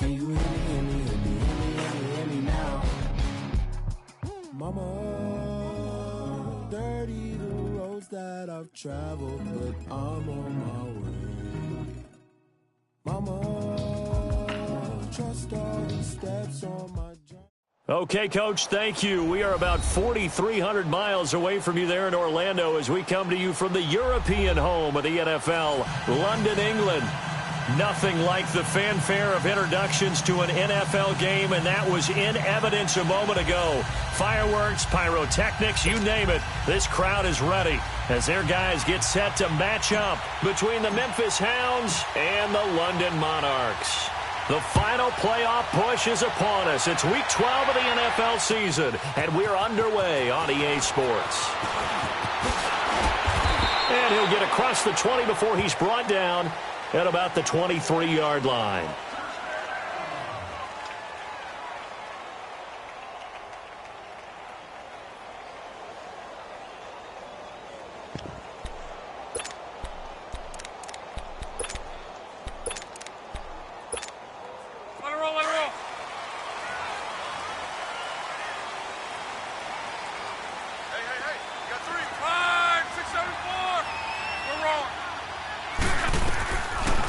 Can you hear me, hear me, hear me, hear me, hear me, hear me now? Mama, dirty the roads that I've traveled, but I'm on my way. Mama, trust all the steps on my journey. Okay, Coach, thank you. We are about 4,300 miles away from you there in Orlando as we come to you from the European home of the NFL, London, England. Nothing like the fanfare of introductions to an NFL game, and that was in evidence a moment ago. Fireworks, pyrotechnics, you name it. This crowd is ready as their guys get set to match up between the Memphis Hounds and the London Monarchs. The final playoff push is upon us. It's Week 12 of the NFL season, and we're underway on EA Sports. And he'll get across the 20 before he's brought down at about the 23-yard line.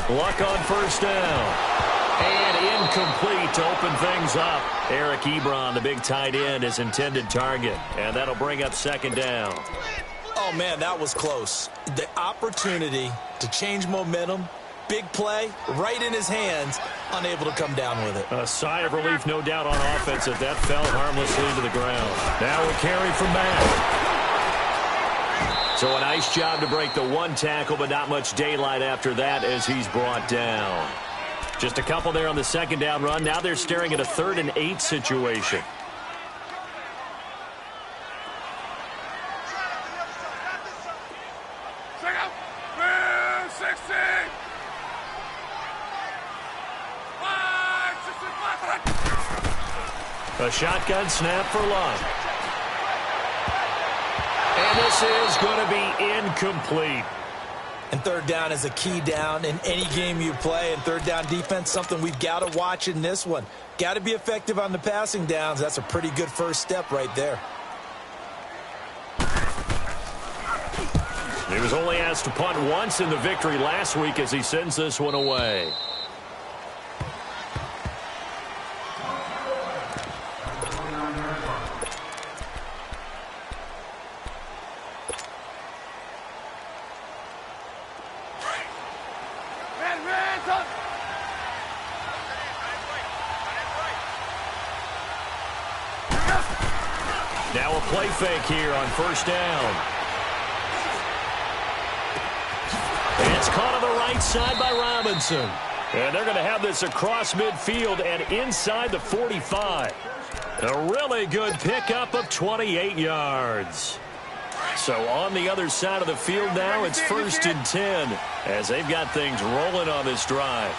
Luck on first down. And incomplete to open things up. Eric Ebron, the big tight end, is intended target. And that'll bring up second down. Oh, man, that was close. The opportunity to change momentum, big play, right in his hands, unable to come down with it. A sigh of relief, no doubt, on offense if that fell harmlessly to the ground. Now a carry from Matt. So a nice job to break the one tackle, but not much daylight after that as he's brought down. Just a couple there on the second down run. Now they're staring at a 3rd and 8 situation. A shotgun snap for Luck. And this is going to be incomplete. And third down is a key down in any game you play. And third down defense, something we've got to watch in this one. Got to be effective on the passing downs. That's a pretty good first step right there. He was only asked to punt once in the victory last week as he sends this one away. Now a play fake here on first down. And it's caught on the right side by Robinson. And they're going to have this across midfield and inside the 45. A really good pickup of 28 yards. So on the other side of the field now, it's 1st and 10 as they've got things rolling on this drive.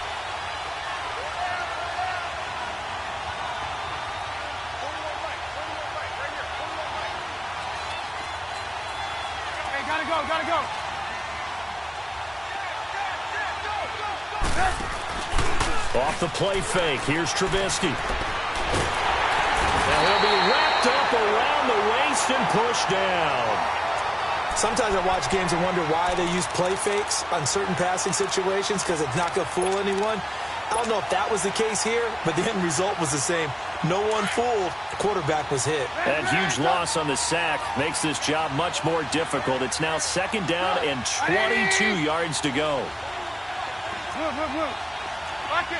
Gotta go. Off the play fake, here's Trubisky. Now he'll be wrapped up around the waist and pushed down. Sometimes I watch games and wonder why they use play fakes on certain passing situations because it's not going to fool anyone. I don't know if that was the case here, but the end result was the same. No one fooled. The quarterback was hit. That huge loss on the sack makes this job much more difficult. It's now 2nd down and 22 yards to go. Move. Lock in.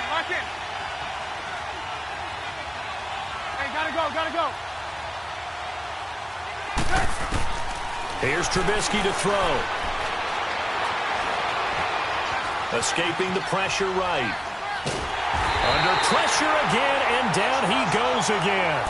Hey, gotta go. Here's Trubisky to throw. Escaping the pressure right. Under pressure again, and down he goes again.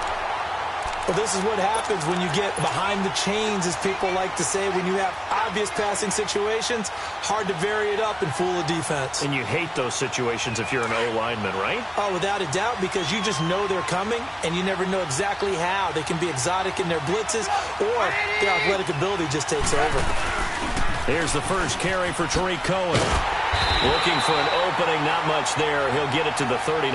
Well, this is what happens when you get behind the chains, as people like to say. When you have obvious passing situations, hard to vary it up and fool a defense. And you hate those situations if you're an O-lineman, right? Oh, without a doubt, because you just know they're coming, and you never know exactly how. They can be exotic in their blitzes, or their athletic ability just takes over. Here's the first carry for Tariq Cohen. Looking for an opening, not much there. He'll get it to the 39.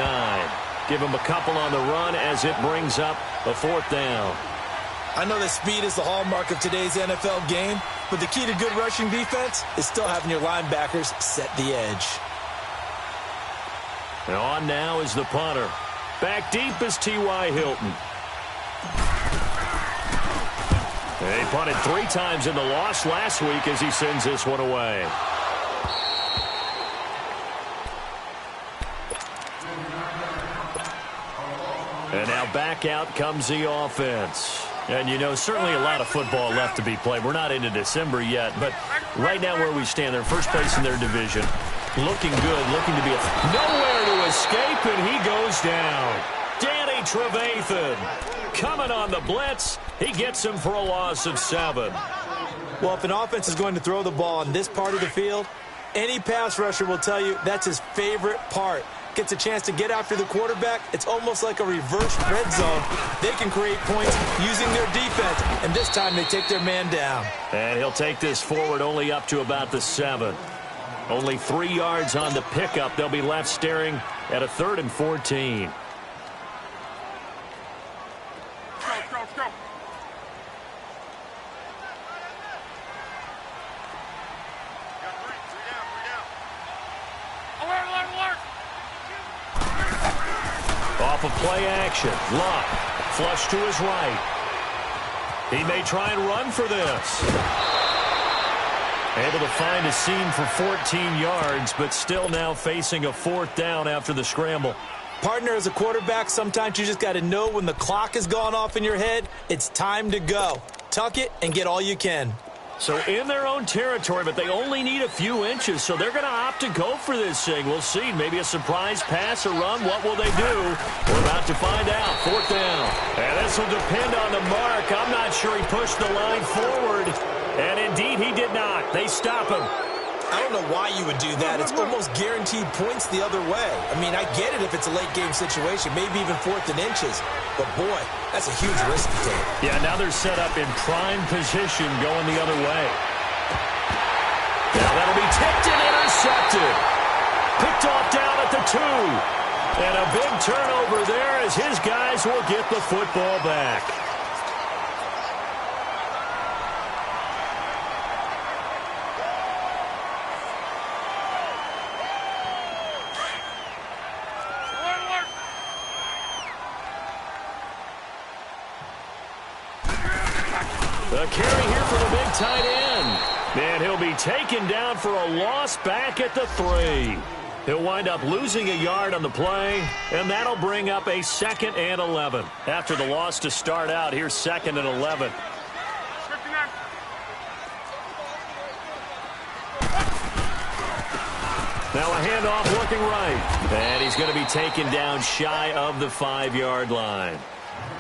Give him a couple on the run as it brings up a 4th down. I know that speed is the hallmark of today's NFL game, but the key to good rushing defense is still having your linebackers set the edge. And on now is the punter. Back deep is T.Y. Hilton. He punted 3 times in the loss last week as he sends this one away. And now back out comes the offense. And, you know, certainly a lot of football left to be played. We're not into December yet, but right now where we stand, they're first place in their division. Looking good, looking to be nowhere to escape, and he goes down. Danny Trevathan coming on the blitz. He gets him for a loss of 7. Well, if an offense is going to throw the ball on this part of the field, any pass rusher will tell you that's his favorite part. Gets a chance to get after the quarterback. It's almost like a reverse red zone. They can create points using their defense, and this time they take their man down. And he'll take this forward only up to about the 7. Only 3 yards on the pickup. They'll be left staring at a 3rd and 14. Go. Alert. Off of play action. Luck. Flush to his right. He may try and run for this. Able to find a seam for 14 yards, but still now facing a 4th down after the scramble. Partner, as a quarterback, sometimes you just got to know when the clock has gone off in your head, it's time to go. Tuck it and get all you can. So in their own territory, but they only need a few inches, so they're going to opt to go for this thing. We'll see. Maybe a surprise pass or run. What will they do? We're about to find out. 4th down. And this will depend on the mark. I'm not sure he pushed the line forward. And indeed, he did not. They stop him. I don't know why you would do that. It's almost guaranteed points the other way. I mean, I get it if it's a late game situation, maybe even 4th and inches. But, boy, that's a huge risk to take. Yeah, now they're set up in prime position going the other way. Now that'll be tipped and intercepted. Picked off down at the 2. And a big turnover there as his guys will get the football back. A carry here for the big tight end. And he'll be taken down for a loss back at the 3. He'll wind up losing a yard on the play, and that'll bring up a 2nd and 11. After the loss to start out, here's 2nd and 11. Now a handoff looking right. And he's going to be taken down shy of the 5-yard line.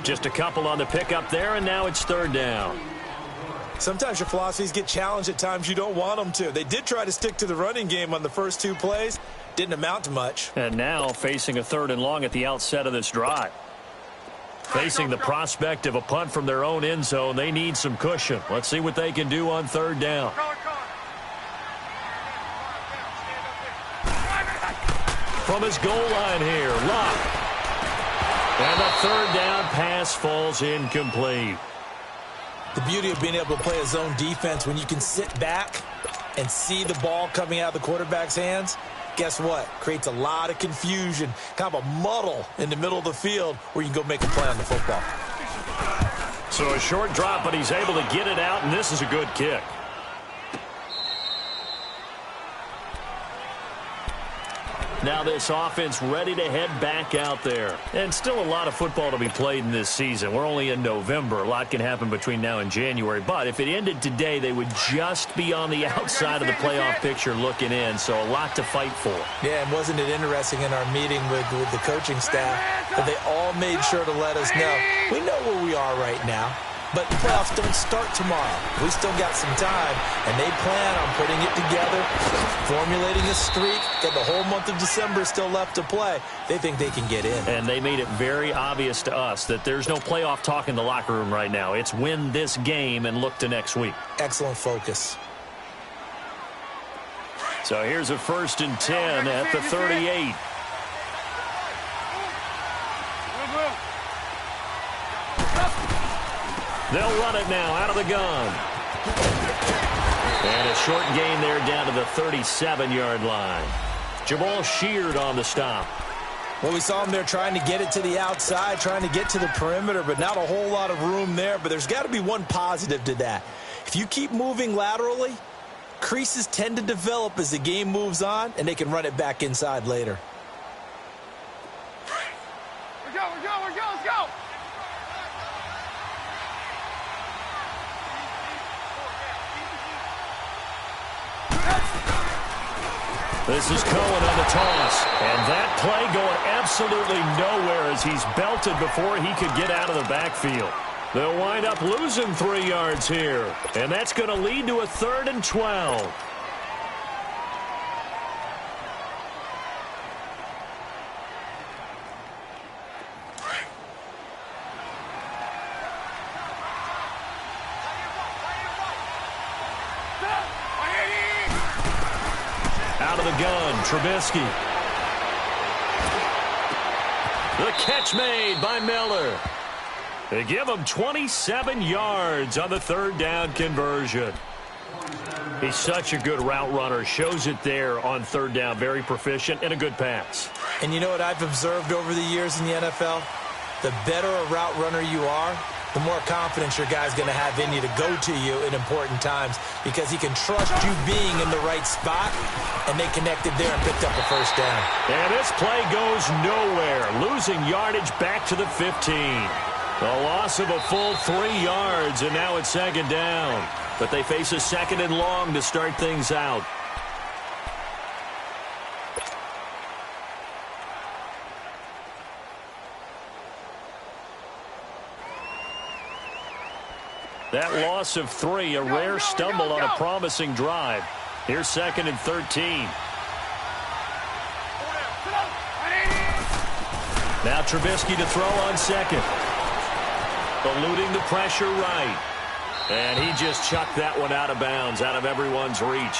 Just a couple on the pickup there, and now it's 3rd down. Sometimes your philosophies get challenged at times you don't want them to. They did try to stick to the running game on the first 2 plays. Didn't amount to much. And now facing a 3rd and long at the outset of this drive. Facing the prospect of a punt from their own end zone, they need some cushion. Let's see what they can do on 3rd down. From his goal line here, Luck. And the 3rd down pass falls incomplete. The beauty of being able to play a zone defense when you can sit back and see the ball coming out of the quarterback's hands, guess what? Creates a lot of confusion, kind of a muddle in the middle of the field where you can go make a play on the football. So a short drop, but he's able to get it out, and this is a good kick. Now this offense ready to head back out there. And still a lot of football to be played in this season. We're only in November. A lot can happen between now and January. But if it ended today, they would just be on the outside of the playoff picture looking in. So a lot to fight for. Yeah, and wasn't it interesting in our meeting with the coaching staff that they all made sure to let us know, we know where we are right now. But the playoffs don't start tomorrow. We still got some time, and they plan on putting it together, formulating a streak, got the whole month of December still left to play. They think they can get in. And they made it very obvious to us that there's no playoff talk in the locker room right now. It's win this game and look to next week. Excellent focus. So here's a 1st and 10 at the 38. They'll run it now out of the gun. And a short gain there down to the 37-yard line. Jamal Sheard on the stop. Well, we saw him there trying to get it to the outside, trying to get to the perimeter, but not a whole lot of room there. But there's got to be one positive to that. If you keep moving laterally, creases tend to develop as the game moves on, and they can run it back inside later. Let's go, let's go! This is Cohen on the toss. And that play going absolutely nowhere as he's belted before he could get out of the backfield. They'll wind up losing 3 yards here. And that's going to lead to a 3rd and 12. Out of the gun, Trubisky. The catch made by Miller. They give him 27 yards on the 3rd down conversion. He's such a good route runner. Shows it there on 3rd down. Very proficient and a good pass. And you know what I've observed over the years in the NFL? The better a route runner you are, the more confidence your guy's going to have in you to go to you in important times because he can trust you being in the right spot, and they connected there and picked up a 1st down. And this play goes nowhere, losing yardage back to the 15. A loss of a full 3 yards, and now it's 2nd down. But they face a 2nd and long to start things out. That loss of 3, a rare stumble on a promising drive. Here's 2nd and 13. Now Trubisky to throw on 2nd. Eluding the pressure right. And he just chucked that one out of bounds, out of everyone's reach.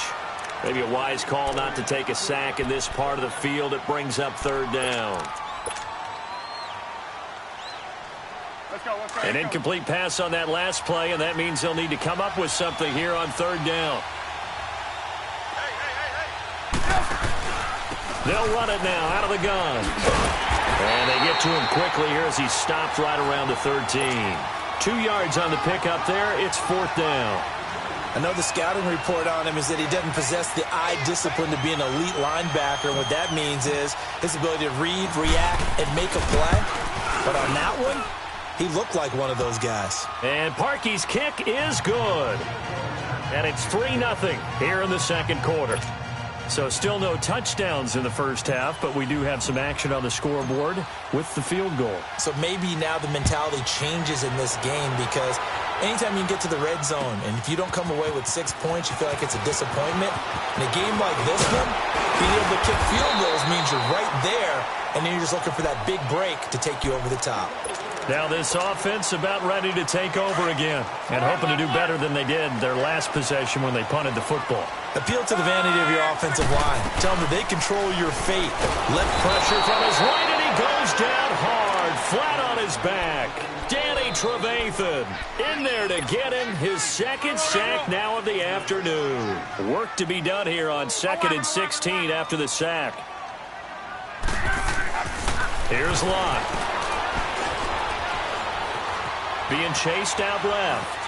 Maybe a wise call not to take a sack in this part of the field. It brings up 3rd down. An incomplete pass on that last play, and that means they'll need to come up with something here on 3rd down. They'll run it now out of the gun. And they get to him quickly here as he stopped right around the 13. 2 yards on the pickup there. It's 4th down. I know the scouting report on him is that he doesn't possess the eye discipline to be an elite linebacker. And what that means is his ability to read, react, and make a play. But on that one, he looked like one of those guys. And Parkey's kick is good. And it's 3-0 here in the 2nd quarter. So still no touchdowns in the first half, but we do have some action on the scoreboard with the field goal. So maybe now the mentality changes in this game because anytime you get to the red zone and if you don't come away with 6 points, you feel like it's a disappointment. In a game like this one, being able to kick field goals means you're right there, and then you're just looking for that big break to take you over the top. Now this offense about ready to take over again and hoping to do better than they did their last possession when they punted the football. Appeal to the vanity of your offensive line. Tell them that they control your fate. Left pressure from his right, and he goes down hard, flat on his back. Danny Trevathan in there to get him his 2nd sack now of the afternoon. Work to be done here on 2nd and 16 after the sack. Here's Lott. Being chased out left.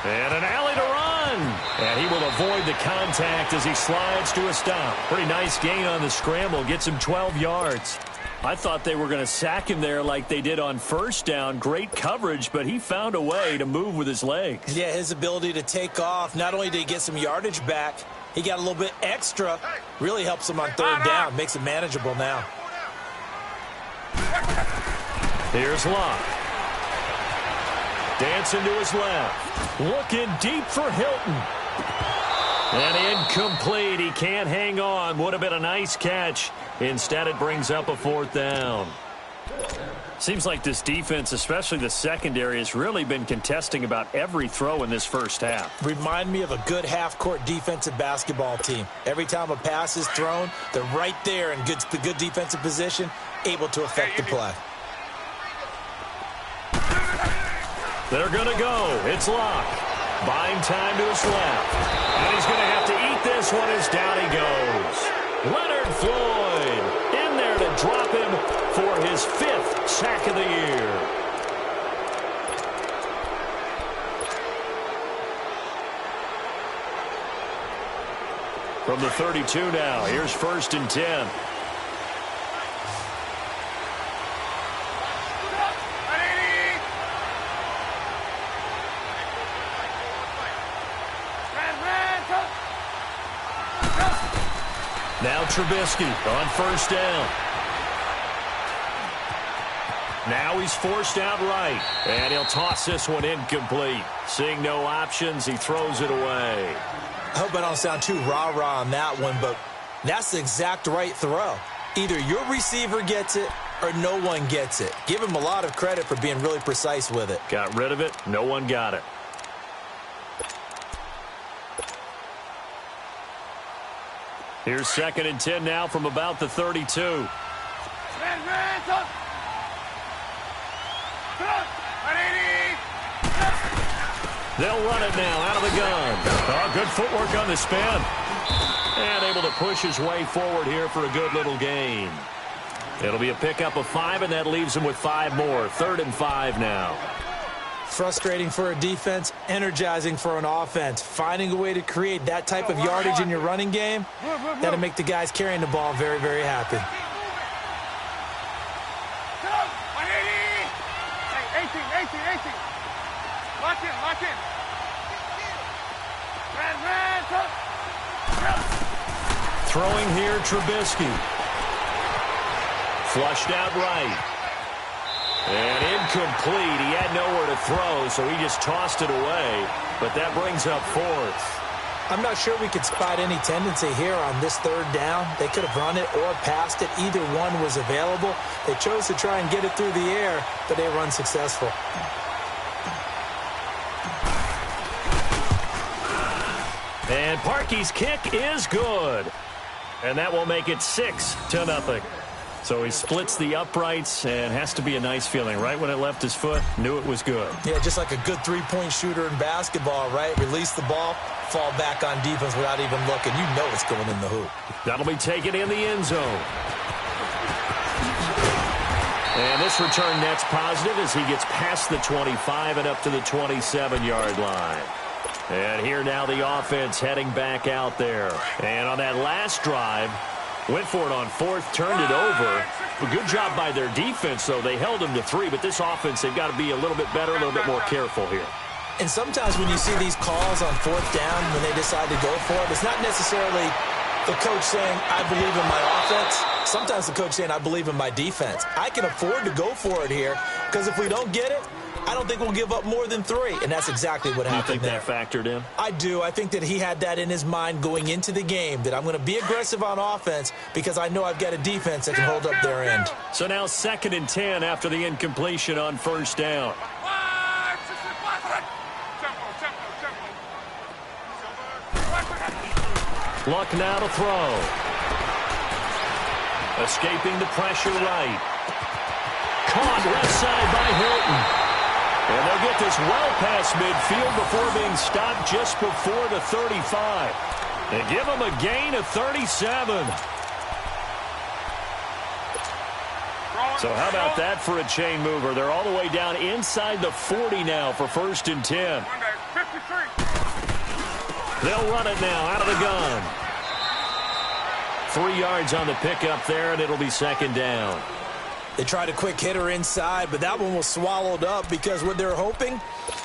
And an alley to run. And he will avoid the contact as he slides to a stop. Pretty nice gain on the scramble. Gets him 12 yards. I thought they were going to sack him there like they did on 1st down. Great coverage, but he found a way to move with his legs. Yeah, his ability to take off. Not only did he get some yardage back, he got a little bit extra. Really helps him on 3rd down. Makes it manageable now. Here's Lott. Dancing to his left. Looking deep for Hilton. And incomplete. He can't hang on. Would have been a nice catch. Instead, it brings up a 4th down. Seems like this defense, especially the secondary, has really been contesting about every throw in this first half. Remind me of a good half-court defensive basketball team. Every time a pass is thrown, they're right there in good defensive position, able to affect the play. They're going to go. It's Locke. Buying time to his left. And he's going to have to eat this one as down he goes. Leonard Floyd in there to drop him for his 5th sack of the year. From the 32 now, here's 1st and 10. Now Trubisky on 1st down. Now he's forced out right, and he'll toss this one incomplete. Seeing no options, he throws it away. I hope I don't sound too rah-rah on that one, but that's the exact right throw. Either your receiver gets it or no one gets it. Give him a lot of credit for being really precise with it. Got rid of it. No one got it. Here's 2nd and 10 now from about the 32. They'll run it now out of the gun. Oh, good footwork on the spin. And able to push his way forward here for a good little gain. It'll be a pickup of 5, and that leaves him with 5 more. 3rd and 5 now. Frustrating for a defense, energizing for an offense. Finding a way to create that type of yardage in your running game, that'll make the guys carrying the ball very, very happy. Hey, 18. Lock in. Throwing here, Trubisky. Flushed out right. And incomplete. He had nowhere to throw, so he just tossed it away. But that brings up 4th. I'm not sure we could spot any tendency here on this 3rd down. They could have run it or passed it. Either one was available. They chose to try and get it through the air, but they were unsuccessful. And Parkey's kick is good. And that will make it 6-0. So he splits the uprights, and has to be a nice feeling. Right when it left his foot, knew it was good. Yeah, just like a good three-point shooter in basketball, right? Release the ball, fall back on defense without even looking. You know it's going in the hoop. That'll be taken in the end zone. And this return net's positive as he gets past the 25 and up to the 27-yard line. And here now the offense heading back out there. And on that last drive, went for it on 4th, turned it over. A good job by their defense, though. They held him to 3, but this offense, they've got to be a little bit better, a little bit more careful here. And sometimes when you see these calls on 4th down, when they decide to go for it, it's not necessarily the coach saying, I believe in my offense. Sometimes the coach saying, I believe in my defense. I can afford to go for it here, because if we don't get it, I don't think we'll give up more than 3, and that's exactly what happened there. You think that factored in? I do. I think that he had that in his mind going into the game, that I'm going to be aggressive on offense because I know I've got a defense that can hold up their end. So now 2nd and 10 after the incompletion on 1st down. Luck now to throw. Escaping the pressure right. Caught left side by Hilton. And they'll get this well past midfield before being stopped just before the 35. They give them a gain of 37. So how about that for a chain mover? They're all the way down inside the 40 now for 1st and 10. They'll run it now out of the gun. 3 yards on the pickup there, and it'll be 2nd down. They tried a quick hitter inside, but that one was swallowed up because what they're hoping,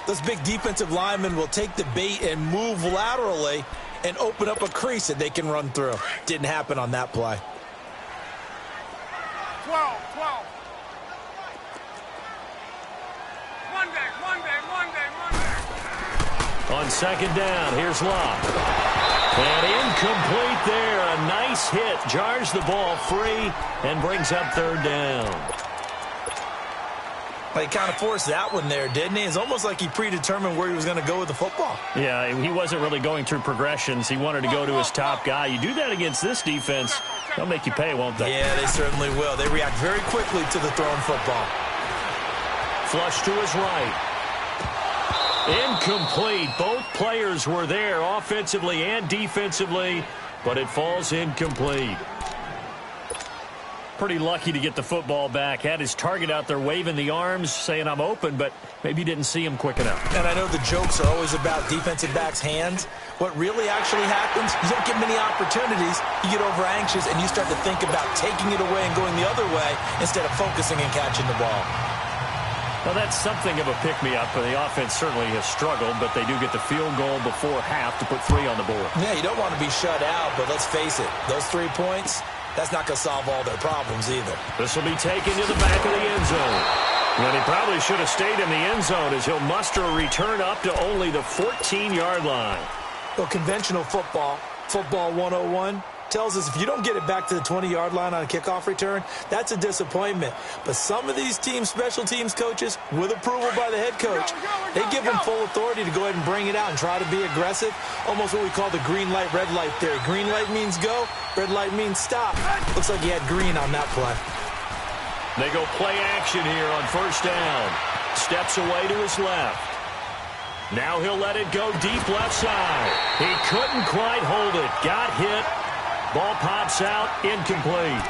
those big defensive linemen will take the bait and move laterally and open up a crease that they can run through. Didn't happen on that play. 12. Monday. On 2nd down, here's Locke. And incomplete there. A nice hit. Jars the ball free and brings up 3rd down. He kind of forced that one there, didn't he? It's almost like he predetermined where he was going to go with the football. Yeah, he wasn't really going through progressions. He wanted to go to his top guy. You do that against this defense, they'll make you pay, won't they? Yeah, they certainly will. They react very quickly to the thrown football. Flush to his right. Incomplete. Both players were there offensively and defensively, but it falls incomplete. Pretty lucky to get the football back. Had his target out there waving the arms, saying I'm open, but maybe didn't see him quick enough. And I know the jokes are always about defensive backs' hands. What really actually happens, you don't get many opportunities. You get over anxious, and you start to think about taking it away and going the other way instead of focusing and catching the ball. Well, that's something of a pick-me-up. The offense certainly has struggled, but they do get the field goal before half to put 3 on the board. Yeah, you don't want to be shut out, but let's face it, those 3 points, that's not going to solve all their problems either. This will be taken to the back of the end zone. And he probably should have stayed in the end zone as he'll muster a return up to only the 14-yard line. Well, conventional football 101, tells us if you don't get it back to the 20-yard line on a kickoff return, that's a disappointment. But some of these teams, special teams coaches, with approval by the head coach, they give them full authority to go ahead and bring it out and try to be aggressive, almost what we call the green light, red light theory. Green light means go, red light means stop. Looks like he had green on that play. They go play action here on first down. Steps away to his left. Now he'll let it go deep left side. He couldn't quite hold it. Got hit. Ball pops out, incomplete.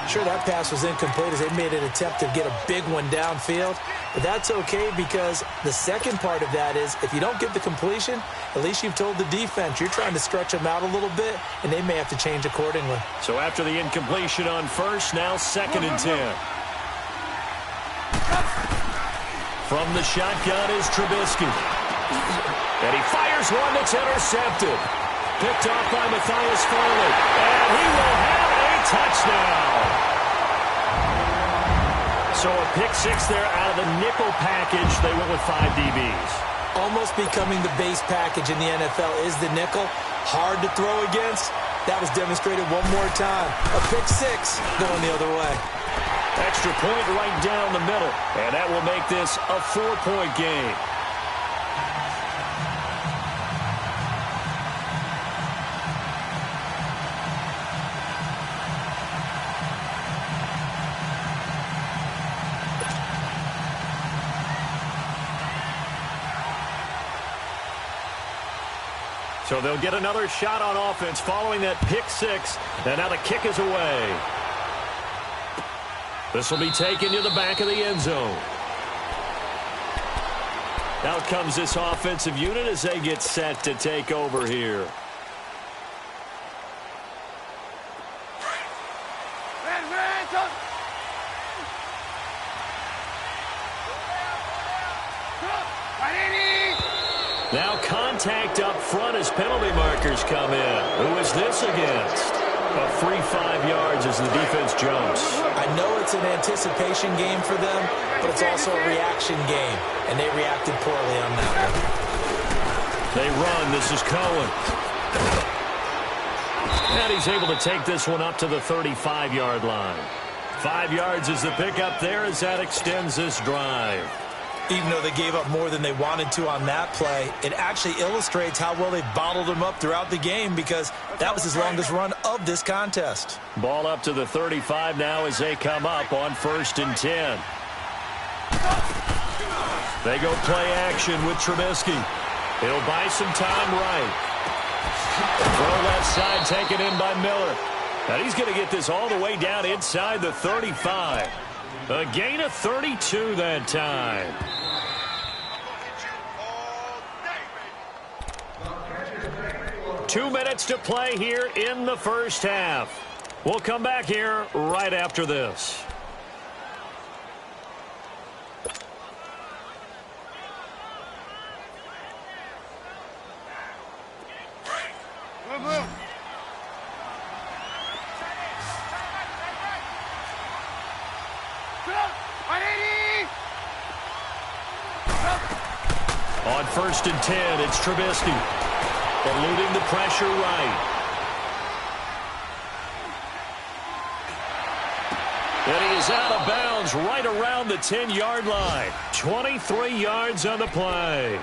Sure, that pass was incomplete as they made an attempt to get a big one downfield. But that's okay because the second part of that is if you don't get the completion, at least you've told the defense you're trying to stretch them out a little bit, and they may have to change accordingly. So after the incompletion on first, now 2nd and 10. From the shotgun is Trubisky. And he fires one that's intercepted. Picked off by Matthias Farley. And he will have a touchdown. So a pick 6 there out of the nickel package. They went with 5 DBs. Almost becoming the base package in the NFL is the nickel. Hard to throw against. That was demonstrated one more time. A pick 6 going the other way. Extra point right down the middle. And that will make this a 4-point game. So they'll get another shot on offense following that pick 6. And now the kick is away. This will be taken to the back of the end zone. Out comes this offensive unit as they get set to take over here. Now contact up front as penalty markers come in. Who is this against? A free 5 yards as the defense jumps. I know it's an anticipation game for them, but it's also a reaction game, and they reacted poorly on that one. They run. This is Cohen. And he's able to take this one up to the 35-yard line. 5 yards is the pickup there as that extends this drive. Even though they gave up more than they wanted to on that play, it actually illustrates how well they bottled him up throughout the game because that was his longest run of this contest. Ball up to the 35 now as they come up on 1st and 10. They go play action with Trubisky. He'll buy some time right. Throw left side taken in by Miller. Now he's going to get this all the way down inside the 35. A gain of 32 that time. Two minutes to play here in the first half. We'll come back here right after this. On 1st and 10, it's Trubisky. Eluding the pressure right. And he is out of bounds right around the 10-yard line. 23 yards on the play.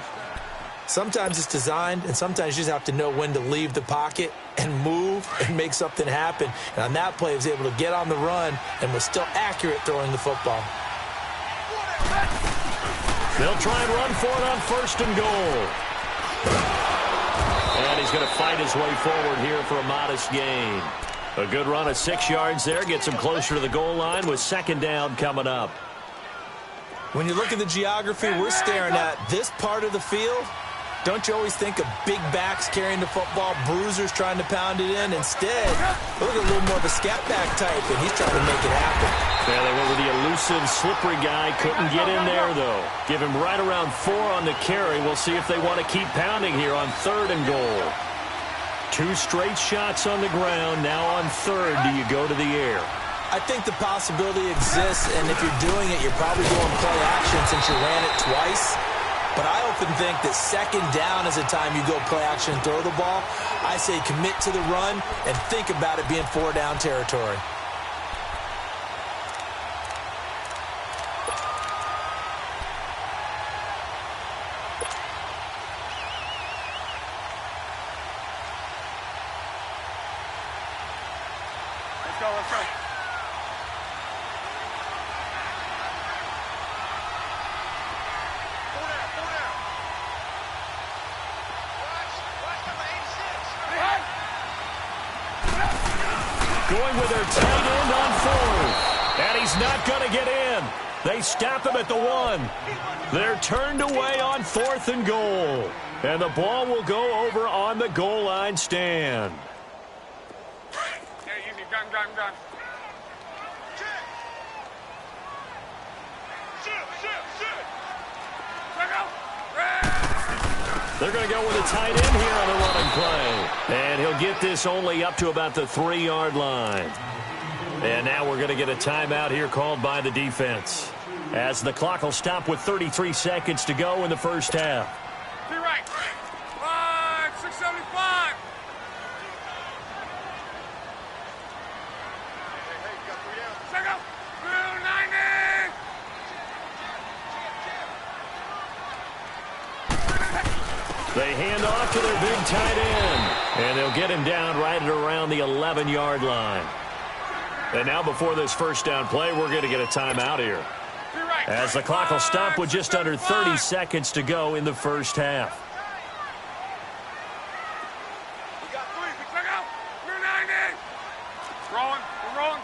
Sometimes it's designed, and sometimes you just have to know when to leave the pocket and move and make something happen. And on that play, he was able to get on the run and was still accurate throwing the football. They'll try and run for it on 1st and goal. And he's going to fight his way forward here for a modest gain. A good run of 6 yards there gets him closer to the goal line with 2nd down coming up. When you look at the geography we're staring at, this part of the field, don't you always think of big backs carrying the football, bruisers trying to pound it in? Instead, look at a little more of a scat back type, and he's trying to make it happen. Yeah, they went with the elusive, slippery guy. Couldn't get in there, though. Give him right around 4 on the carry. We'll see if they want to keep pounding here on 3rd and goal. 2 straight shots on the ground. Now on 3rd, do you go to the air? I think the possibility exists, and if you're doing it, you're probably going play action since you ran it twice. But I often think that 2nd down is the time you go play action and throw the ball. I say commit to the run and think about it being 4-down territory. Let's go, let's go. Going with their tight end on 4th. And he's not going to get in. They stop him at the 1. They're turned away on 4th and goal. And the ball will go over on the goal line stand. Yeah, easy. Gun. They're going to go with a tight end here on the running play. And he'll get this only up to about the 3-yard line. And now we're going to get a timeout here called by the defense, as the clock will stop with 33 seconds to go in the first half. To right. 675. Check out. 290. They hand off to their big tight end, and they'll get him down right at around the 11-yard line. And now before this first down play, we're going to get a timeout here, as the clock will stop with just under 30 seconds to go in the first half. We got 3. Check out. 290. Rolling. We're rolling.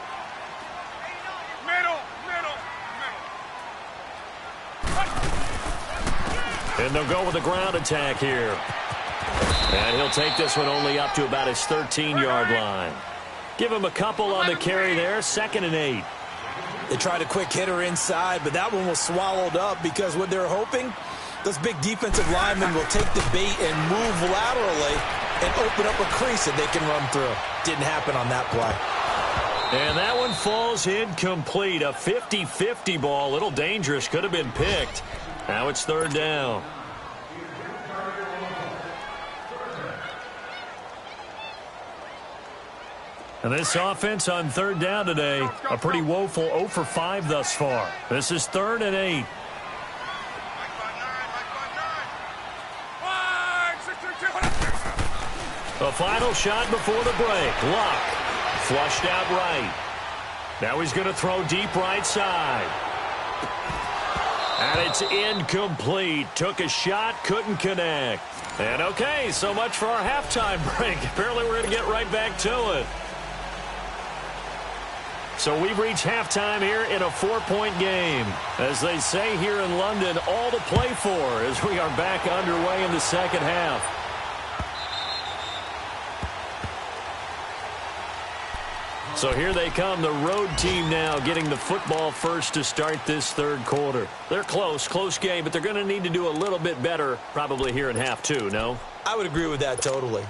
Middle. And they'll go with a ground attack here. And he'll take this one only up to about his 13-yard line. Give him a couple on the carry there. 2nd and 8. They tried a quick hitter inside, but that one was swallowed up because what they're hoping, those big defensive linemen will take the bait and move laterally and open up a crease that they can run through. Didn't happen on that play. And that one falls incomplete. A 50-50 ball. A little dangerous. Could have been picked. Now it's 3rd down. And this offense on 3rd down today, a pretty woeful 0 for 5 thus far. This is 3rd and 8. A final shot before the break. Luck flushed out right. Now he's going to throw deep right side. And it's incomplete. Took a shot, couldn't connect. And okay, so much for our halftime break. Apparently we're going to get right back to it. So we've reached halftime here in a 4-point game. As they say here in London, all to play for as we are back underway in the second half. So here they come, the road team now getting the football first to start this 3rd quarter. They're close game, but they're going to need to do a little bit better probably here in half 2, no? I would agree with that totally.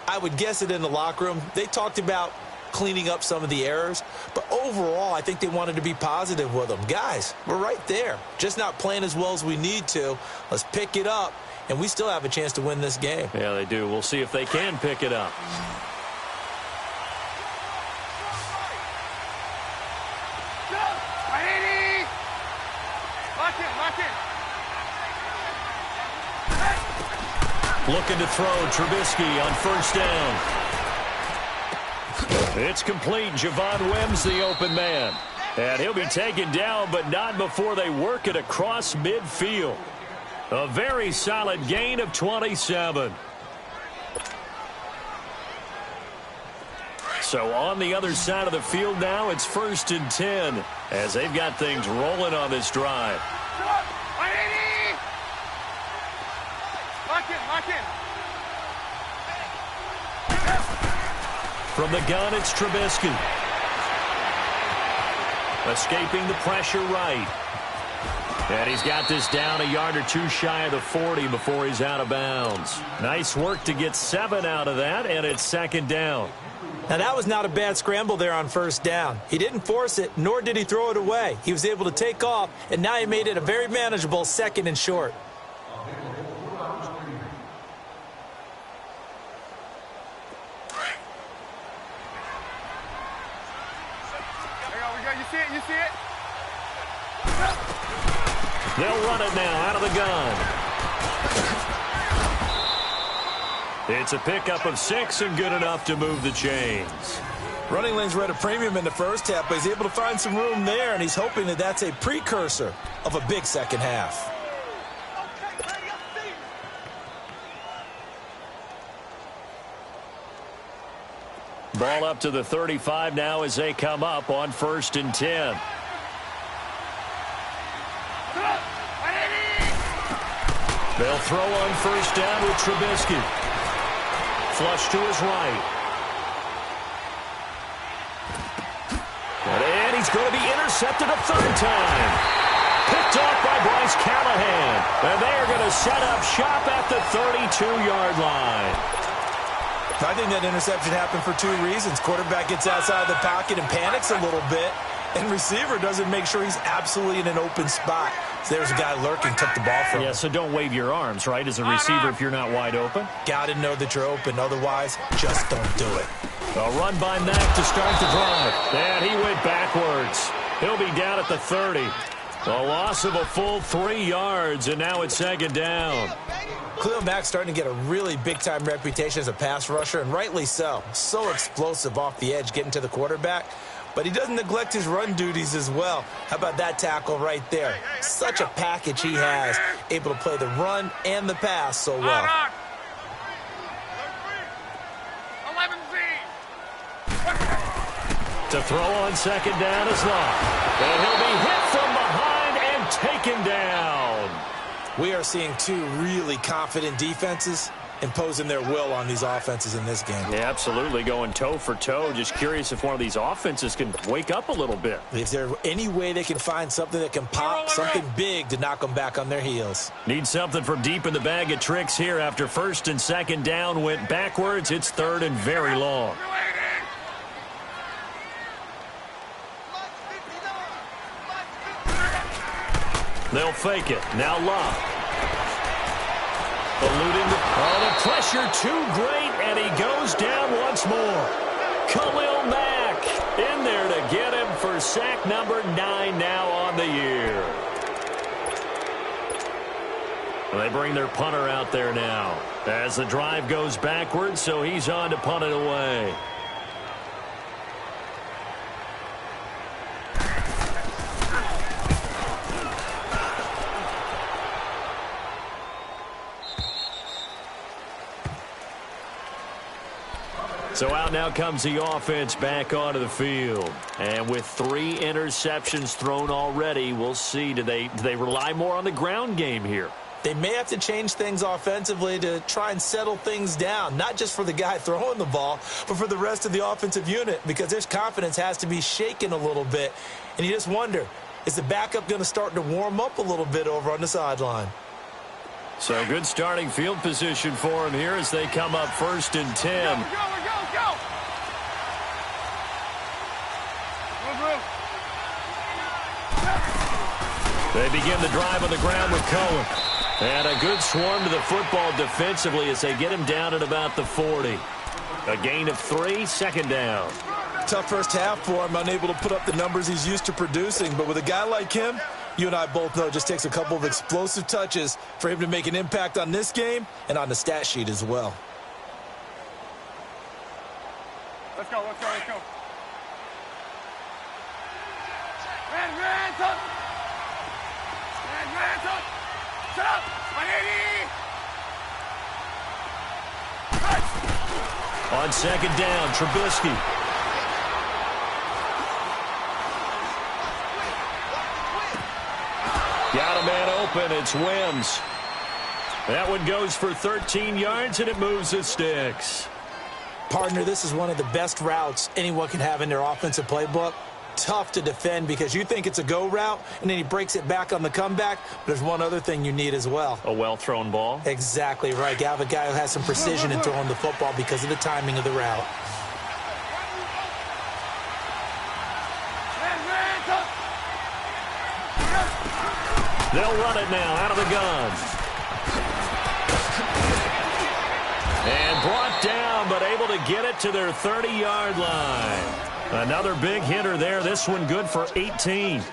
I would guess it in the locker room. They talked about cleaning up some of the errors, but overall I think they wanted to be positive with them. Guys, we're right there, just not playing as well as we need to. Let's pick it up, and we still have a chance to win this game. Yeah, they do. We'll see if they can pick it up. Lock in, lock in. Looking to throw Trubisky on first down. It's complete. Javon Wims, the open man. And he'll be taken down, but not before they work it across midfield. A very solid gain of 27. So on the other side of the field now, it's 1st and 10 as they've got things rolling on this drive. Lock in, lock in. From the gun, it's Trubisky. Escaping the pressure right. And he's got this down a yard or two shy of the 40 before he's out of bounds. Nice work to get 7 out of that, and it's 2nd down. Now, that was not a bad scramble there on first down. He didn't force it, nor did he throw it away. He was able to take off, and now he made it a very manageable 2nd and short. You see it, you see it? They'll run it now out of the gun. It's a pickup of 6 and good enough to move the chains. Running lanes were at a premium in the first half, but he's able to find some room there, and he's hoping that that's a precursor of a big second half. Ball up to the 35 now as they come up on 1st and 10. They'll throw on first down with Trubisky. Flush to his right. And he's going to be intercepted a 3rd time. Picked off by Bryce Callahan. And they are going to set up shop at the 32-yard line. I think that interception happened for 2 reasons. Quarterback gets outside the pocket and panics a little bit, and receiver doesn't make sure he's absolutely in an open spot. So there's a guy lurking, took the ball from him. Yeah, so don't wave your arms, right, as a receiver if you're not wide open. Got to know that you're open. Otherwise, just don't do it. A run by Mack to start the drive. And he went backwards. He'll be down at the 30. A loss of a full 3 yards, and now it's 2nd down. Khalil Mack's starting to get a really big-time reputation as a pass rusher, and rightly so. So explosive off the edge getting to the quarterback. But he doesn't neglect his run duties as well. How about that tackle right there? Such a package he has, able to play the run and the pass so well. To throw on 2nd down is Love. And he'll be hit from behind and taken down. We are seeing 2 really confident defenses imposing their will on these offenses in this game. Yeah, absolutely, going toe for toe. Just curious if one of these offenses can wake up a little bit. Is there any way they can find something that can pop, something big to knock them back on their heels? Need something from deep in the bag of tricks here after 1st and 2nd down went backwards. It's 3rd and very long. They'll fake it. Now Love. Eluding the pressure too great, and he goes down once more. Khalil Mack in there to get him for sack number 9 now on the year. They bring their punter out there now as the drive goes backwards, so he's on to punt it away. So out now comes the offense back onto the field. And with 3 interceptions thrown already, we'll see. Do they rely more on the ground game here? They may have to change things offensively to try and settle things down, not just for the guy throwing the ball, but for the rest of the offensive unit, because their confidence has to be shaken a little bit. And you just wonder, is the backup going to start to warm up a little bit over on the sideline? So good starting field position for him here as they come up 1st and 10. Go. They begin the drive on the ground with Cohen. And a good swarm to the football defensively as they get him down at about the 40. A gain of 3, 2nd down. Tough first half for him, unable to put up the numbers he's used to producing. But with a guy like him, You and I both know it just takes a couple of explosive touches for him to make an impact on this game and on the stat sheet as well. Let's go, let's go, let's go. Ransom! Ransom! Shut up! 180! On second down, Trubisky. Got a man open. It's Wims. That one goes for 13 yards, and it moves the sticks. Partner, this is one of the best routes anyone can have in their offensive playbook. Tough to defend because you think it's a go route, and then he breaks it back on the comeback. But there's one other thing you need as well. A well-thrown ball? Exactly right. You have a guy who has some precision in throwing the football because of the timing of the route. They'll run it now out of the gun. And brought down, but able to get it to their 30-yard line. Another big hitter there. This one good for 18.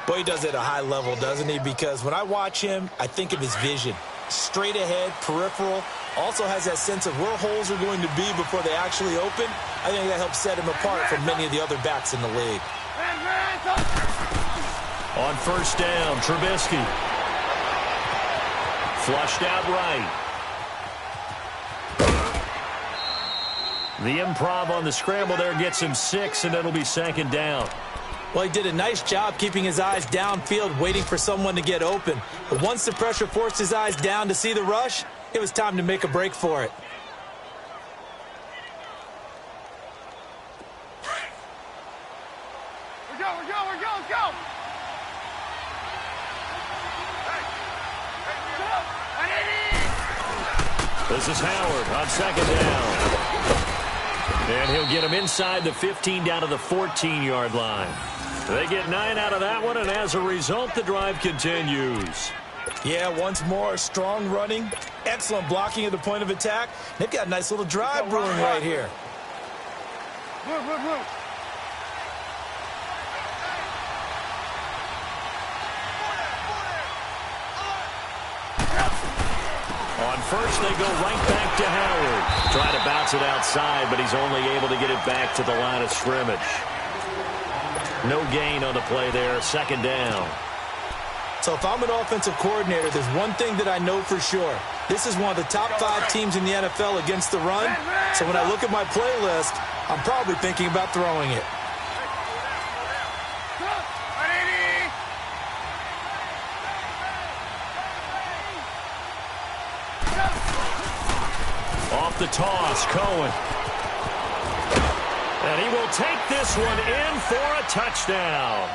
Boy, he does it at a high level, doesn't he? Because when I watch him, I think of his vision. Straight ahead, peripheral. Also has that sense of where holes are going to be before they actually open. I think that helps set him apart from many of the other backs in the league. On first down, Trubisky. Flushed out right. The improv on the scramble there gets him 6, and it'll be second down. Well, he did a nice job keeping his eyes downfield, waiting for someone to get open. But once the pressure forced his eyes down to see the rush, it was time to make a break for it. We're go, let's go! This is Howard on second down. And he'll get him inside the 15 down to the 14-yard line. They get 9 out of that one, and as a result, the drive continues. Yeah, once more, strong running, excellent blocking at the point of attack. They've got a nice little drive brewing right here. Move. On first, they go right back to Howard. Trying to bounce it outside, but he's only able to get it back to the line of scrimmage. No gain on the play there, second down. So if I'm an offensive coordinator, there's one thing that I know for sure. This is one of the top 5 teams in the NFL against the run. So when I look at my playlist, I'm probably thinking about throwing it. Off the toss, Cohen. And he will take this one in for a touchdown.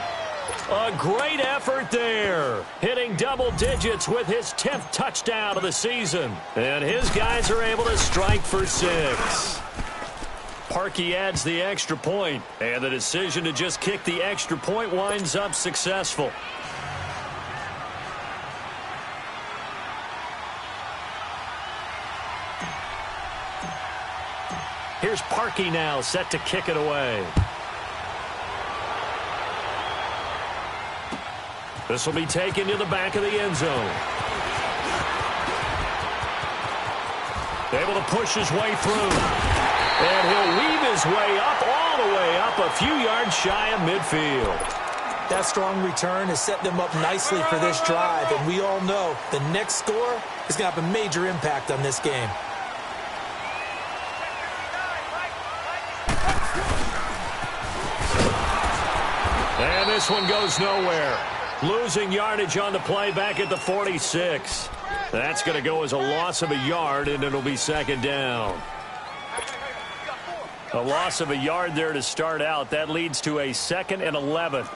A great effort there. Hitting double digits with his 10th touchdown of the season. And his guys are able to strike for 6. Parkey adds the extra point, and the decision to just kick the extra point winds up successful. Here's Parkey now, set to kick it away. This will be taken to the back of the end zone. Able to push his way through. And he'll weave his way up, all the way up, a few yards shy of midfield. That strong return has set them up nicely for this drive, and we all know the next score is going to have a major impact on this game. And this one goes nowhere. Losing yardage on the play back at the 46. That's going to go as a loss of a yard, and it'll be second down. A loss of a yard there to start out. That leads to a 2nd and 11.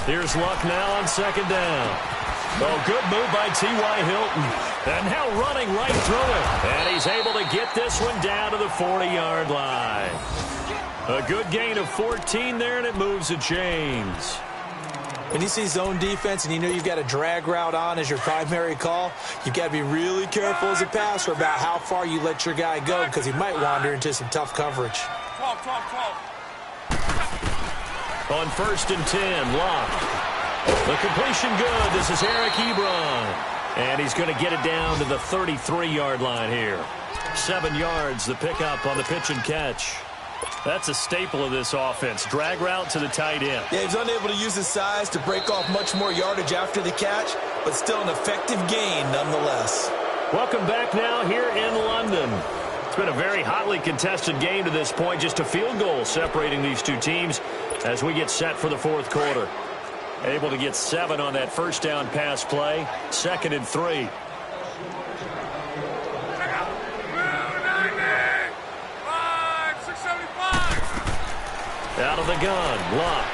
Here's Luck now on second down. Oh, good move by T.Y. Hilton. And now running right through it. And he's able to get this one down to the 40-yard line. A good gain of 14 there, and it moves the chains. When you see zone defense and you know you've got a drag route on as your primary call, you've got to be really careful as a passer about how far you let your guy go because he might wander into some tough coverage. 12. On 1st and 10, Locke. The completion good. This is Eric Ebron. And he's going to get it down to the 33-yard line here. 7 yards, the pickup on the pitch and catch. That's a staple of this offense. Drag route to the tight end. Yeah, he's unable to use his size to break off much more yardage after the catch, but still an effective gain nonetheless. Welcome back now here in London. It's been a very hotly contested game to this point. Just a field goal separating these two teams as we get set for the fourth quarter. Able to get 7 on that first down pass play. 2nd and 3. Out of the gun, Locke.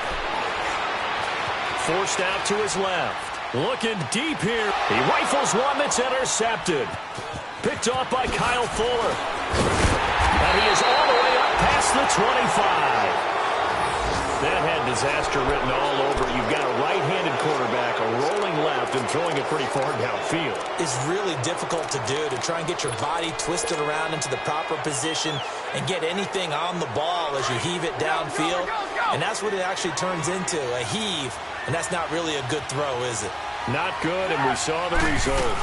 Forced out to his left. Looking deep here. He rifles one that's intercepted. Picked off by Kyle Fuller. And he is all the way up past the 25. That had disaster written all over. You've got a right-handed quarterback, a rolling left, and throwing it pretty far downfield. It's really difficult to do, to try and get your body twisted around into the proper position and get anything on the ball as you heave it downfield. And that's what it actually turns into, a heave. And that's not really a good throw, is it? Not good, and we saw the result.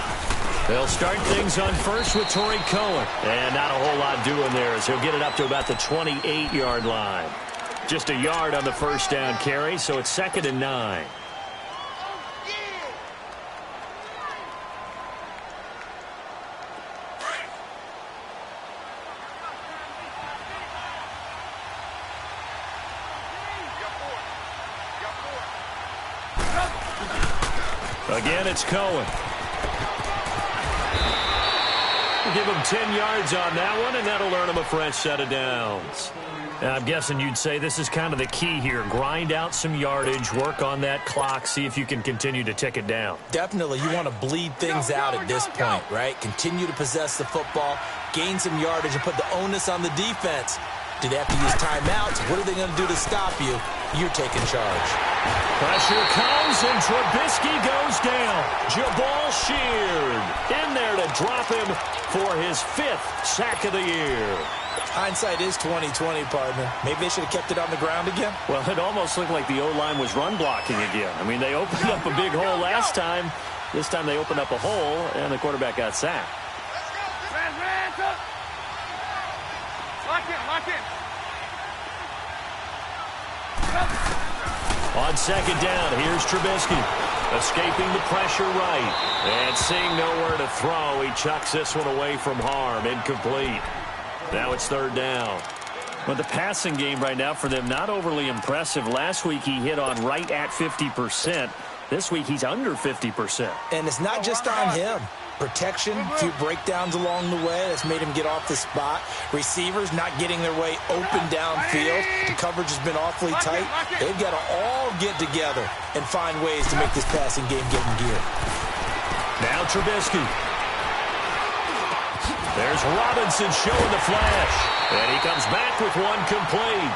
They'll start things on first with Torrey Cohen. And not a whole lot doing there as he'll get it up to about the 28-yard line. Just a yard on the first down carry, so it's 2nd and 9. Again, it's Cohen. We'll give him 10 yards on that one, and that'll earn him a fresh set of downs. I'm guessing you'd say this is kind of the key here. Grind out some yardage, work on that clock, see if you can continue to tick it down. Definitely. You want to bleed things out at this point, right? Continue to possess the football, gain some yardage, and put the onus on the defense. Do they have to use timeouts? What are they going to do to stop you? You're taking charge. Pressure comes, and Trubisky goes down. Jabal Sheard in there to drop him for his 5th sack of the year. Hindsight is 20/20, partner. Maybe they should have kept it on the ground again. Well, it almost looked like the O-line was run blocking again. I mean, they opened up a big hole last time. This time they opened up a hole, and the quarterback got sacked. Lock in. On 2nd down, here's Trubisky. Escaping the pressure right. And seeing nowhere to throw, he chucks this one away from harm. Incomplete. Now it's 3rd down. But the passing game right now for them, not overly impressive. Last week he hit on right at 50%. This week he's under 50%. And it's not just on him. Protection, a few breakdowns along the way. That's made him get off the spot. Receivers not getting their way open downfield. The coverage has been awfully tight. They've got to all get together and find ways to make this passing game get in gear. Now Trubisky. There's Robinson showing the flash. And he comes back with one complete.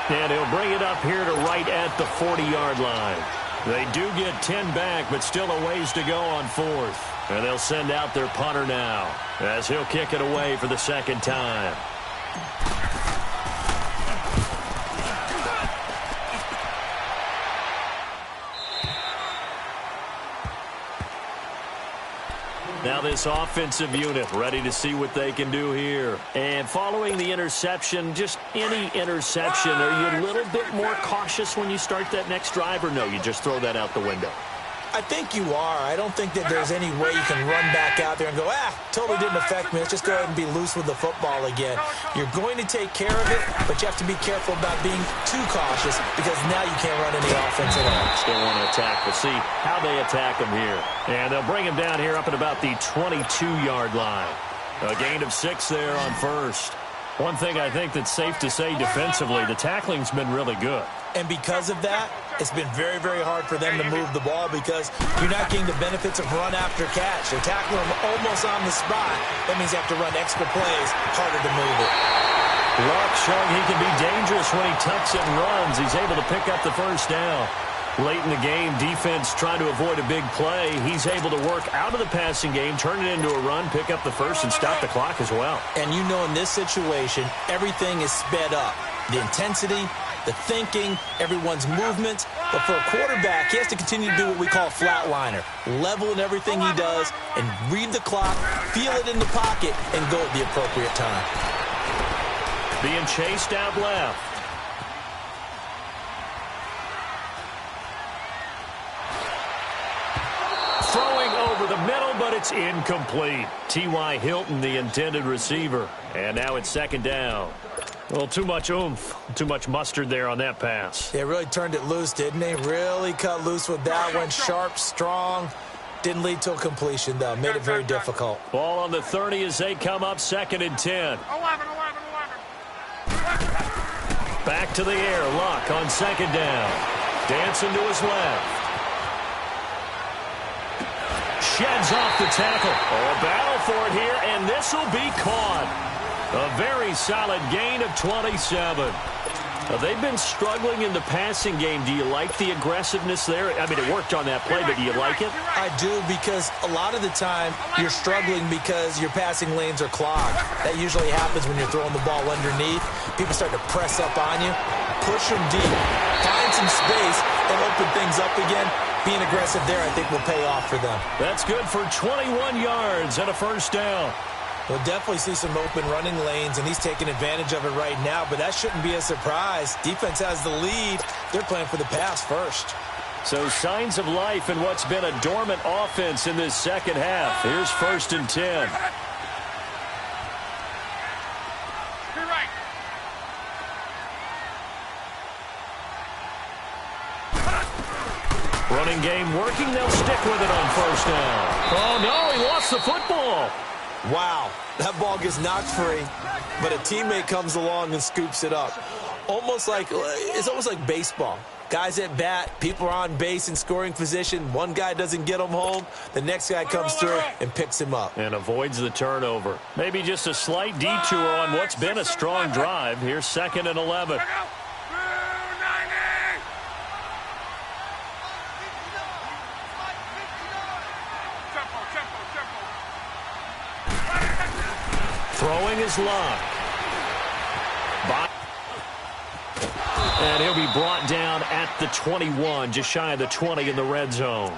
And he'll bring it up here to right at the 40-yard line. They do get 10 back, but still a ways to go on 4th. And they'll send out their punter now as he'll kick it away for the 2nd time. Now this offensive unit ready to see what they can do here. And following the interception, just any interception, are you a little bit more cautious when you start that next drive, or no, you just throw that out the window? I think you are. I don't think that there's any way you can run back out there and go, totally didn't affect me. Let's just go ahead and be loose with the football again. You're going to take care of it, but you have to be careful about being too cautious because now you can't run any offense at all. Still want to attack. We'll see how they attack him here. And they'll bring him down here up at about the 22-yard line. A gain of 6 there on 1st. One thing I think that's safe to say defensively, the tackling's been really good. And because of that, it's been very, very hard for them to move the ball because you're not getting the benefits of run after catch. They're tackling them almost on the spot. That means you have to run extra plays, harder to move it. Luck showing he can be dangerous when he tucks it and runs. He's able to pick up the first down. Late in the game, defense trying to avoid a big play. He's able to work out of the passing game, turn it into a run, pick up the first, and stop the clock as well. And you know in this situation, everything is sped up. The intensity, the thinking, everyone's movements. But for a quarterback, he has to continue to do what we call a flatliner. Level in everything he does and read the clock, feel it in the pocket, and go at the appropriate time. Being chased out left. Throwing over the middle, but it's incomplete. T.Y. Hilton, the intended receiver. And now it's second down. Well, too much oomph, too much mustard there on that pass. They really turned it loose, didn't they? Really cut loose with that one. Sharp, strong. Didn't lead to a completion, though. Made it very difficult. Ball on the 30 as they come up 2nd and 10. 11. Back to the air. Luck on 2nd down. Dancing to his left. Sheds off the tackle. Oh, a battle for it here, and this will be caught. A very solid gain of 27. They've been struggling in the passing game. Do you like the aggressiveness there? I mean, it worked on that play, but do you like it? I do, because a lot of the time you're struggling because your passing lanes are clogged. That usually happens when you're throwing the ball underneath. People start to press up on you. Push them deep. Find some space and open things up again. Being aggressive there, I think, will pay off for them. That's good for 21 yards and a first down. We'll definitely see some open running lanes, and he's taking advantage of it right now, but that shouldn't be a surprise. Defense has the lead. They're playing for the pass first. So signs of life in what's been a dormant offense in this second half. Here's 1st and 10. Running game working. They'll stick with it on 1st down. Oh, no, he lost the football. Wow, that ball gets knocked free, but a teammate comes along and scoops it up. It's almost like baseball. Guys at bat, people are on base in scoring position. One guy doesn't get him home. The next guy comes through and picks him up. And avoids the turnover. Maybe just a slight detour on what's been a strong drive. Here's 2nd and 11. Throwing is Luck. And he'll be brought down at the 21, just shy of the 20 in the red zone.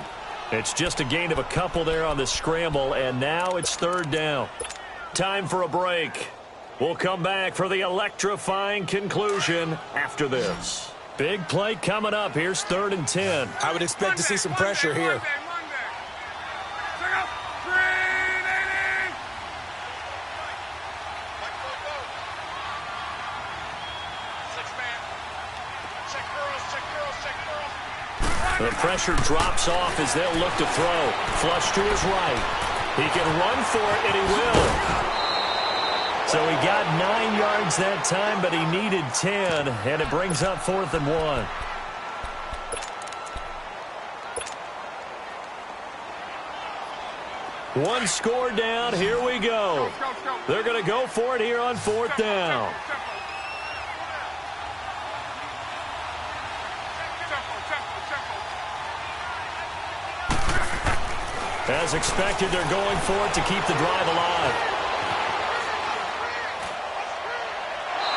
It's just a gain of a couple there on the scramble, and now it's 3rd down. Time for a break. We'll come back for the electrifying conclusion after this. Big play coming up. Here's 3rd and 10. I would expect to see some pressure here. The pressure drops off as they'll look to throw. Flush to his right. He can run for it, and he will. So he got 9 yards that time, but he needed 10, and it brings up 4th and 1. One score down. Here we go. They're going to go for it here on 4th down. As expected, they're going for it to keep the drive alive.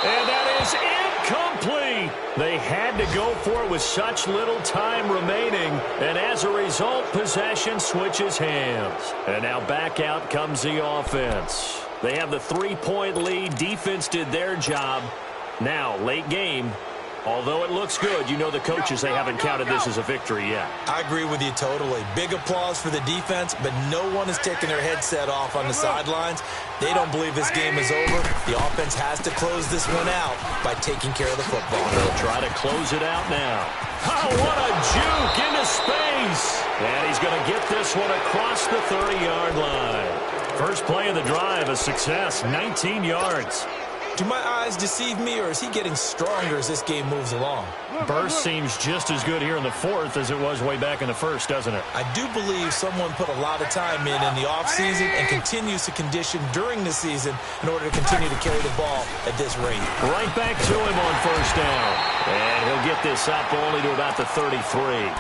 And that is incomplete. They had to go for it with such little time remaining. And as a result, possession switches hands. And now back out comes the offense. They have the 3-point lead. Defense did their job. Now, late game. Although it looks good, you know the coaches, they haven't counted this as a victory yet. I agree with you totally. Big applause for the defense, but no one is taking their headset off on the sidelines. They don't believe this game is over. The offense has to close this one out by taking care of the football. They'll try to close it out now. Oh, what a juke into space. And he's going to get this one across the 30-yard line. First play of the drive, a success, 19 yards. Do my eyes deceive me, or is he getting stronger as this game moves along? Burst seems just as good here in the 4th as it was way back in the 1st, doesn't it? I do believe someone put a lot of time in the offseason and continues to condition during the season in order to continue to carry the ball at this rate. Right back to him on 1st down. And he'll get this up only to about the 33.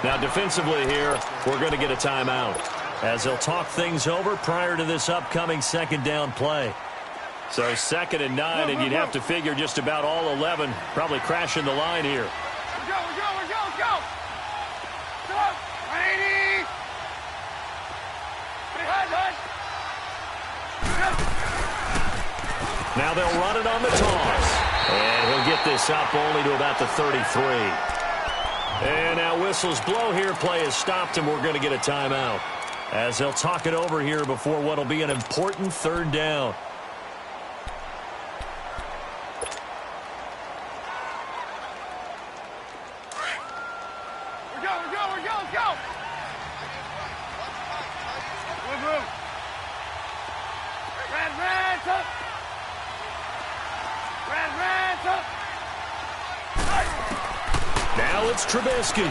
Now, defensively here, we're going to get a timeout as they'll talk things over prior to this upcoming 2nd down play. So 2nd and 9, and you'd have to figure just about all 11 probably crashing the line here. Let's go. Stop. Ready. Now they'll run it on the toss. And he'll get this up only to about the 33. And now whistles blow here. Play is stopped, and we're going to get a timeout, as they'll talk it over here before what will be an important 3rd down. Let's go. Move. Red, up. Red, up. Now it's Trubisky.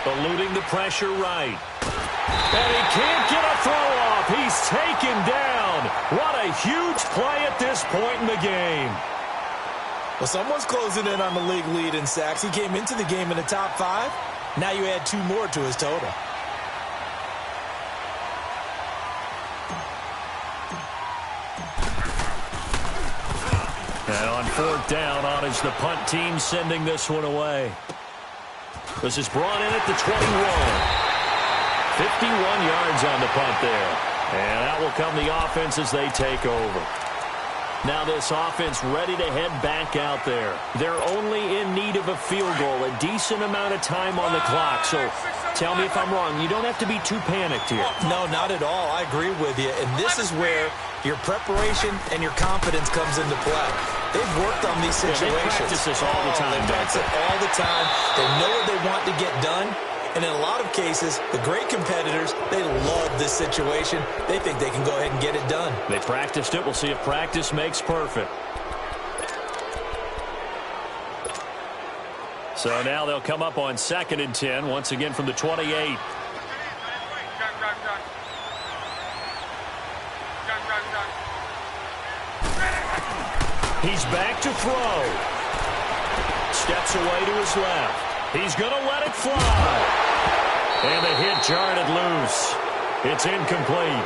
Eluding the pressure right. And he can't get a throw off. He's taken down. What a huge play at this point in the game. Well, someone's closing in on the league lead in sacks. He came into the game in the top 5. Now you add 2 more to his total. And on 4th down, on is the punt team sending this one away. This is brought in at the 21. 51 yards on the punt there. And out will come the offense as they take over. Now this offense ready to head back out there. They're only in need of a field goal, a decent amount of time on the clock. So tell me if I'm wrong. You don't have to be too panicked here. No, not at all. I agree with you. And this is where your preparation and your confidence comes into play. They've worked on these situations. They practice this all the time. They practice it all the time. They know what they want to get done. And in a lot of cases, the great competitors, they love this situation. They think they can go ahead and get it done. They practiced it. We'll see if practice makes perfect. So now they'll come up on 2nd and 10, once again from the 28. He's back to throw. Steps away to his left. He's going to let it fly. And the hit jarred it loose. It's incomplete.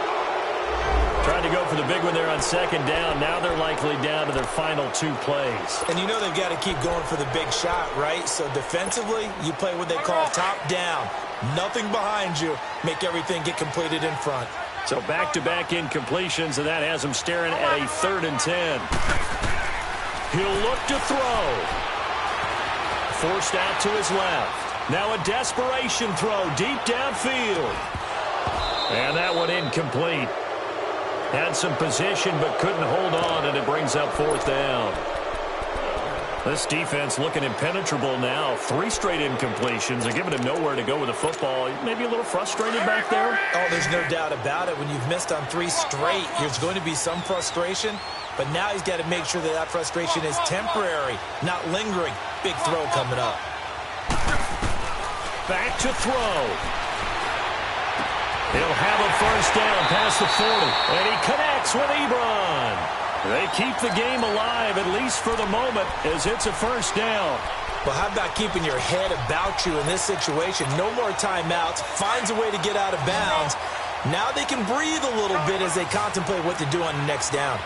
Tried to go for the big one there on 2nd down. Now they're likely down to their final 2 plays. And you know they've got to keep going for the big shot, right? So defensively, you play what they call top down. Nothing behind you. Make everything get completed in front. So back-to-back incompletions, and that has him staring at a 3rd and 10. He'll look to throw. Forced out to his left. Now a desperation throw deep downfield. And that one incomplete. Had some position but couldn't hold on, and it brings up 4th down. This defense looking impenetrable now. 3 straight incompletions. They're giving him nowhere to go with the football. Maybe a little frustrated back there. Oh, there's no doubt about it. When you've missed on 3 straight, there's going to be some frustration. But now he's got to make sure that that frustration is temporary, not lingering. Big throw coming up. Back to throw. He'll have a 1st down past the 40. And he connects with Ebron. They keep the game alive, at least for the moment, as it's a 1st down. Well, how about keeping your head about you in this situation? No more timeouts. Finds a way to get out of bounds. Now they can breathe a little bit as they contemplate what to do on the next down.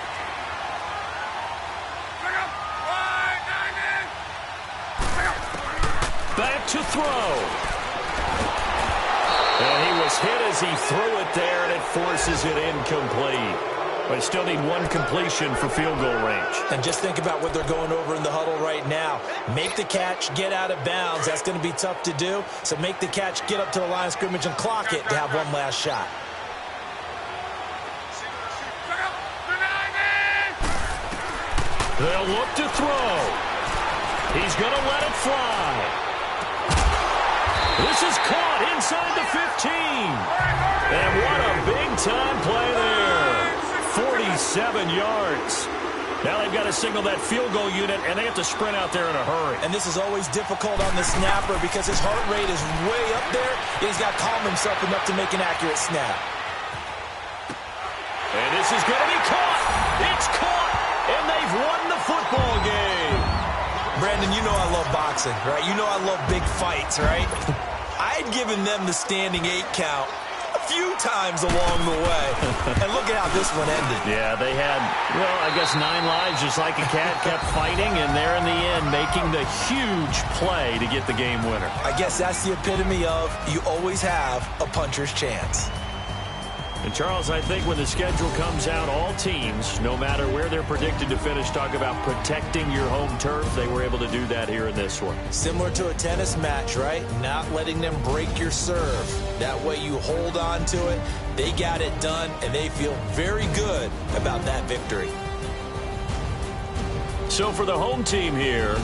Back to throw. And he was hit as he threw it there, and it forces it incomplete. But they still need 1 completion for field goal range. And just think about what they're going over in the huddle right now. Make the catch, get out of bounds. That's going to be tough to do. So make the catch, get up to the line of scrimmage, and clock it to have 1 last shot. They'll look to throw. He's going to let it fly. This is caught inside the 15. And what a big-time play there. 47 yards. Now they've got to signal that field goal unit, and they have to sprint out there in a hurry. And this is always difficult on the snapper because his heart rate is way up there. He's got to calm himself enough to make an accurate snap. And this is going to be caught. It's caught, and they've won the football game. Brandon, you know I love boxing, right? You know I love big fights, right? I had given them the standing 8 count few times along the way. And look at how this one ended. Yeah, they had, well, I guess 9 lives, just like a cat, kept fighting, and there in the end making the huge play to get the game winner. I guess that's the epitome of you always have a puncher's chance. And, Charles, I think when the schedule comes out, all teams, no matter where they're predicted to finish, talk about protecting your home turf. They were able to do that here in this one. Similar to a tennis match, right? Not letting them break your serve. That way you hold on to it. They got it done, and they feel very good about that victory. So for the home team here,